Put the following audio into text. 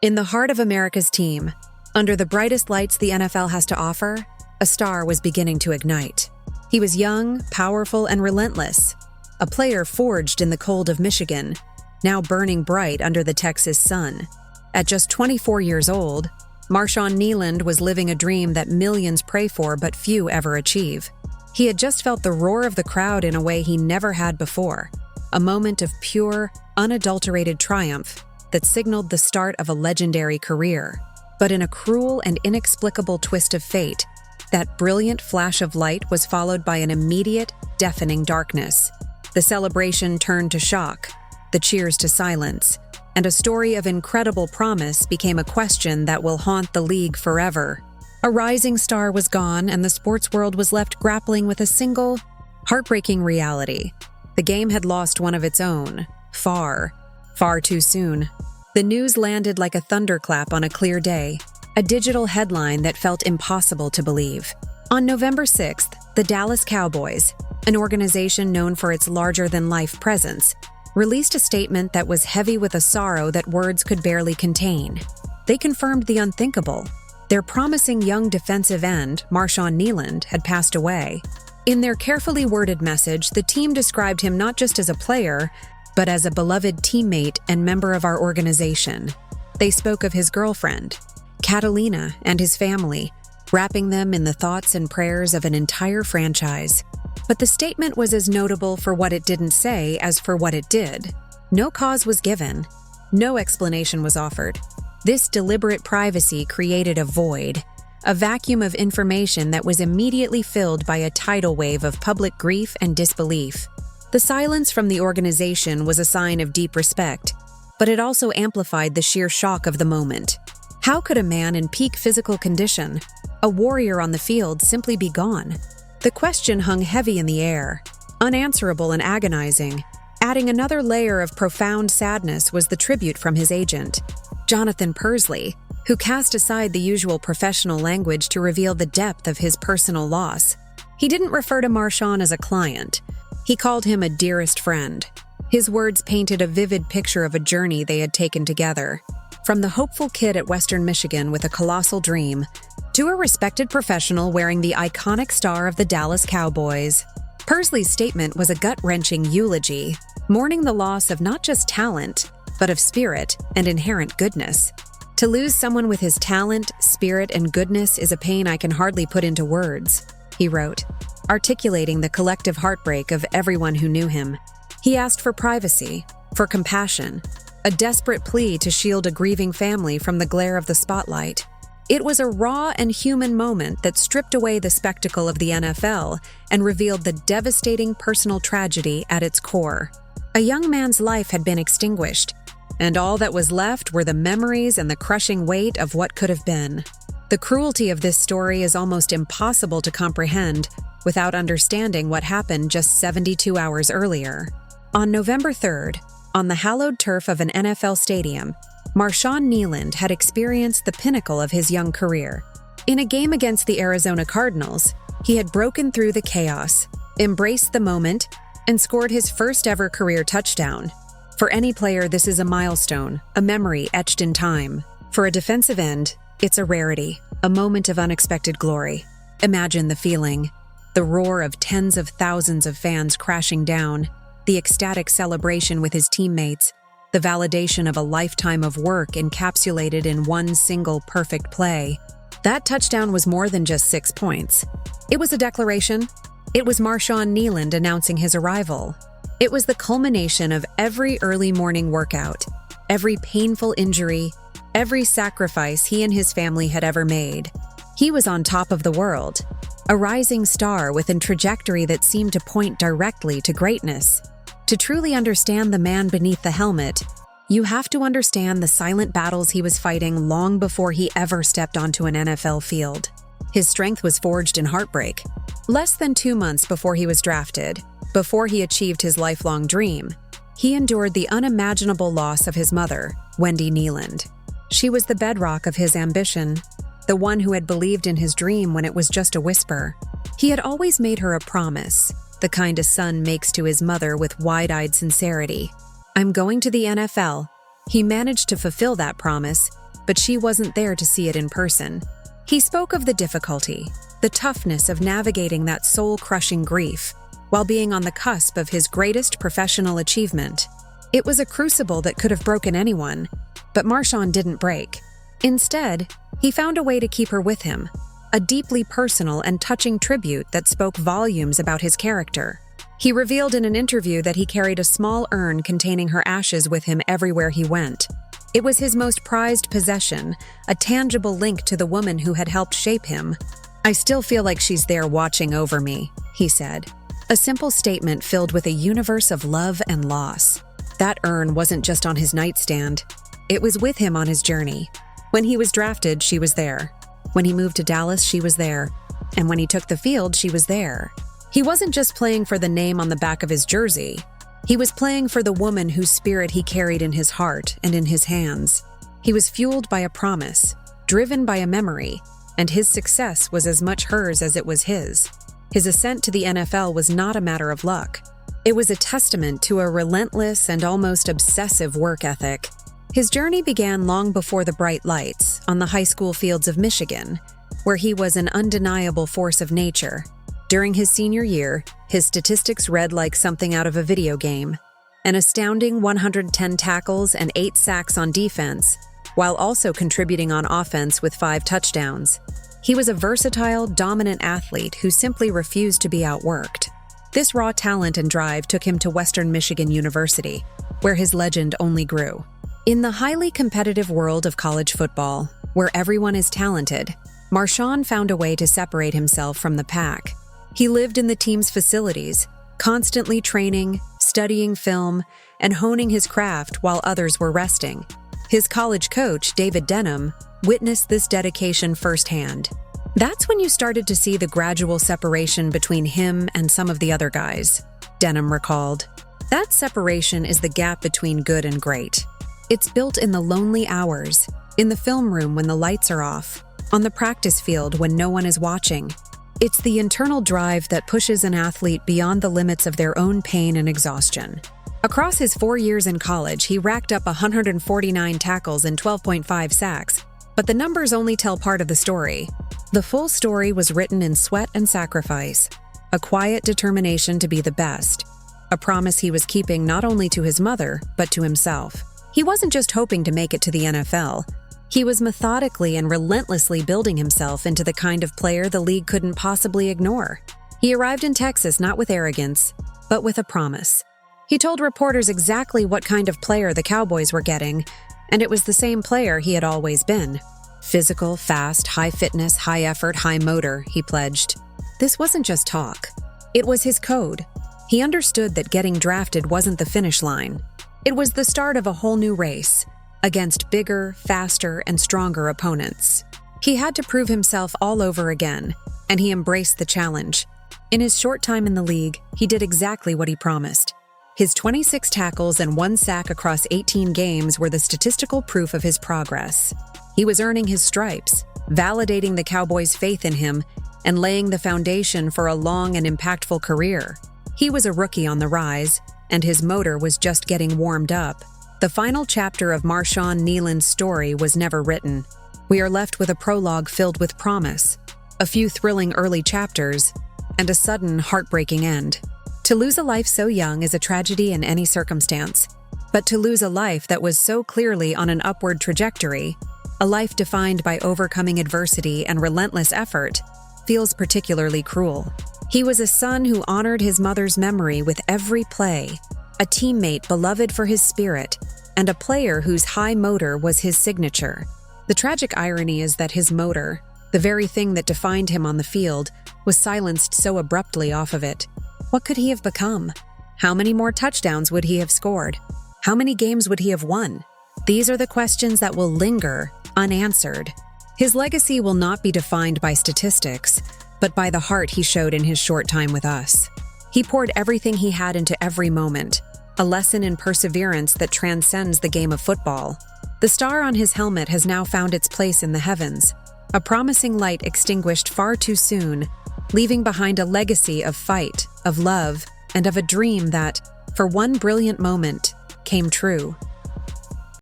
In the heart of America's team, under the brightest lights the NFL has to offer, a star was beginning to ignite. He was young, powerful, and relentless, a player forged in the cold of Michigan, now burning bright under the Texas sun. At just 24 years old, Marshawn Kneeland was living a dream that millions pray for but few ever achieve. He had just felt the roar of the crowd in a way he never had before, a moment of pure, unadulterated triumph that signaled the start of a legendary career. But in a cruel and inexplicable twist of fate, that brilliant flash of light was followed by an immediate, deafening darkness. The celebration turned to shock, the cheers to silence, and a story of incredible promise became a question that will haunt the league forever. A rising star was gone, and the sports world was left grappling with a single, heartbreaking reality. The game had lost one of its own, far too soon. The news landed like a thunderclap on a clear day, a digital headline that felt impossible to believe. On November 6th, the Dallas Cowboys, an organization known for its larger-than-life presence, released a statement that was heavy with a sorrow that words could barely contain. They confirmed the unthinkable. Their promising young defensive end, Marshawn Kneeland, had passed away. In their carefully worded message, the team described him not just as a player, but as a beloved teammate and member of our organization. They spoke of his girlfriend, Catalina, and his family, wrapping them in the thoughts and prayers of an entire franchise. But the statement was as notable for what it didn't say as for what it did. No cause was given. No explanation was offered. This deliberate privacy created a void, a vacuum of information that was immediately filled by a tidal wave of public grief and disbelief. The silence from the organization was a sign of deep respect, but it also amplified the sheer shock of the moment. How could a man in peak physical condition, a warrior on the field, simply be gone? The question hung heavy in the air, unanswerable and agonizing. Adding another layer of profound sadness was the tribute from his agent, Jonathan Persley, who cast aside the usual professional language to reveal the depth of his personal loss. He didn't refer to Marshawn as a client. He called him a dearest friend. His words painted a vivid picture of a journey they had taken together. From the hopeful kid at Western Michigan with a colossal dream, to a respected professional wearing the iconic star of the Dallas Cowboys. Persley's statement was a gut-wrenching eulogy, mourning the loss of not just talent, but of spirit and inherent goodness. To lose someone with his talent, spirit, and goodness is a pain I can hardly put into words, he wrote, articulating the collective heartbreak of everyone who knew him. He asked for privacy, for compassion, a desperate plea to shield a grieving family from the glare of the spotlight. It was a raw and human moment that stripped away the spectacle of the NFL and revealed the devastating personal tragedy at its core. A young man's life had been extinguished, and all that was left were the memories and the crushing weight of what could have been. The cruelty of this story is almost impossible to comprehend without understanding what happened just 72 hours earlier. On November 3rd, on the hallowed turf of an NFL stadium, Marshawn Kneeland had experienced the pinnacle of his young career. In a game against the Arizona Cardinals, he had broken through the chaos, embraced the moment, and scored his first-ever career touchdown. For any player, this is a milestone, a memory etched in time. For a defensive end, it's a rarity, a moment of unexpected glory. Imagine the feeling, the roar of tens of thousands of fans crashing down, the ecstatic celebration with his teammates, the validation of a lifetime of work encapsulated in one single perfect play. That touchdown was more than just 6 points. It was a declaration. It was Marshawn Kneeland announcing his arrival. It was the culmination of every early morning workout, every painful injury, every sacrifice he and his family had ever made. He was on top of the world, a rising star with a trajectory that seemed to point directly to greatness. To truly understand the man beneath the helmet, you have to understand the silent battles he was fighting long before he ever stepped onto an NFL field. His strength was forged in heartbreak. Less than 2 months before he was drafted, before he achieved his lifelong dream, he endured the unimaginable loss of his mother, Wendy Kneeland. She was the bedrock of his ambition, the one who had believed in his dream when it was just a whisper. He had always made her a promise, the kind a son makes to his mother with wide-eyed sincerity. I'm going to the NFL. He managed to fulfill that promise, but she wasn't there to see it in person. He spoke of the difficulty, the toughness of navigating that soul-crushing grief, while being on the cusp of his greatest professional achievement. It was a crucible that could have broken anyone, but Marshawn didn't break. Instead, he found a way to keep her with him, a deeply personal and touching tribute that spoke volumes about his character. He revealed in an interview that he carried a small urn containing her ashes with him everywhere he went. It was his most prized possession, a tangible link to the woman who had helped shape him. "I still feel like she's there watching over me," he said. A simple statement filled with a universe of love and loss. That urn wasn't just on his nightstand. It was with him on his journey. When he was drafted, she was there. When he moved to Dallas, she was there. And when he took the field, she was there. He wasn't just playing for the name on the back of his jersey. He was playing for the woman whose spirit he carried in his heart and in his hands. He was fueled by a promise, driven by a memory, and his success was as much hers as it was his. His ascent to the NFL was not a matter of luck. It was a testament to a relentless and almost obsessive work ethic. His journey began long before the bright lights on the high school fields of Michigan, where he was an undeniable force of nature. During his senior year, his statistics read like something out of a video game. An astounding 110 tackles and 8 sacks on defense, while also contributing on offense with 5 touchdowns. He was a versatile, dominant athlete who simply refused to be outworked. This raw talent and drive took him to Western Michigan University, where his legend only grew. In the highly competitive world of college football, where everyone is talented, Marshawn found a way to separate himself from the pack. He lived in the team's facilities, constantly training, studying film, and honing his craft while others were resting. His college coach, David Denham, witnessed this dedication firsthand. "That's when you started to see the gradual separation between him and some of the other guys," Denham recalled. "That separation is the gap between good and great. It's built in the lonely hours, in the film room when the lights are off, on the practice field when no one is watching. It's the internal drive that pushes an athlete beyond the limits of their own pain and exhaustion." Across his 4 years in college, he racked up 149 tackles and 12.5 sacks, but the numbers only tell part of the story. The full story was written in sweat and sacrifice, a quiet determination to be the best, a promise he was keeping not only to his mother, but to himself. He wasn't just hoping to make it to the NFL. He was methodically and relentlessly building himself into the kind of player the league couldn't possibly ignore. He arrived in Texas not with arrogance, but with a promise. He told reporters exactly what kind of player the Cowboys were getting, and it was the same player he had always been. Physical, fast, high fitness, high effort, high motor, he pledged. This wasn't just talk. It was his code. He understood that getting drafted wasn't the finish line. It was the start of a whole new race, against bigger, faster, and stronger opponents. He had to prove himself all over again, and he embraced the challenge. In his short time in the league, he did exactly what he promised. His 26 tackles and 1 sack across 18 games were the statistical proof of his progress. He was earning his stripes, validating the Cowboys' faith in him, and laying the foundation for a long and impactful career. He was a rookie on the rise, and his motor was just getting warmed up. The final chapter of Marshawn Kneeland's story was never written. We are left with a prologue filled with promise, a few thrilling early chapters, and a sudden, heartbreaking end. To lose a life so young is a tragedy in any circumstance, but to lose a life that was so clearly on an upward trajectory, a life defined by overcoming adversity and relentless effort, feels particularly cruel. He was a son who honored his mother's memory with every play, a teammate beloved for his spirit, and a player whose high motor was his signature. The tragic irony is that his motor, the very thing that defined him on the field, was silenced so abruptly off of it. What could he have become? How many more touchdowns would he have scored? How many games would he have won? These are the questions that will linger, unanswered. His legacy will not be defined by statistics, but by the heart he showed in his short time with us. He poured everything he had into every moment, a lesson in perseverance that transcends the game of football. The star on his helmet has now found its place in the heavens, a promising light extinguished far too soon, leaving behind a legacy of fight, of love, and of a dream that, for one brilliant moment, came true.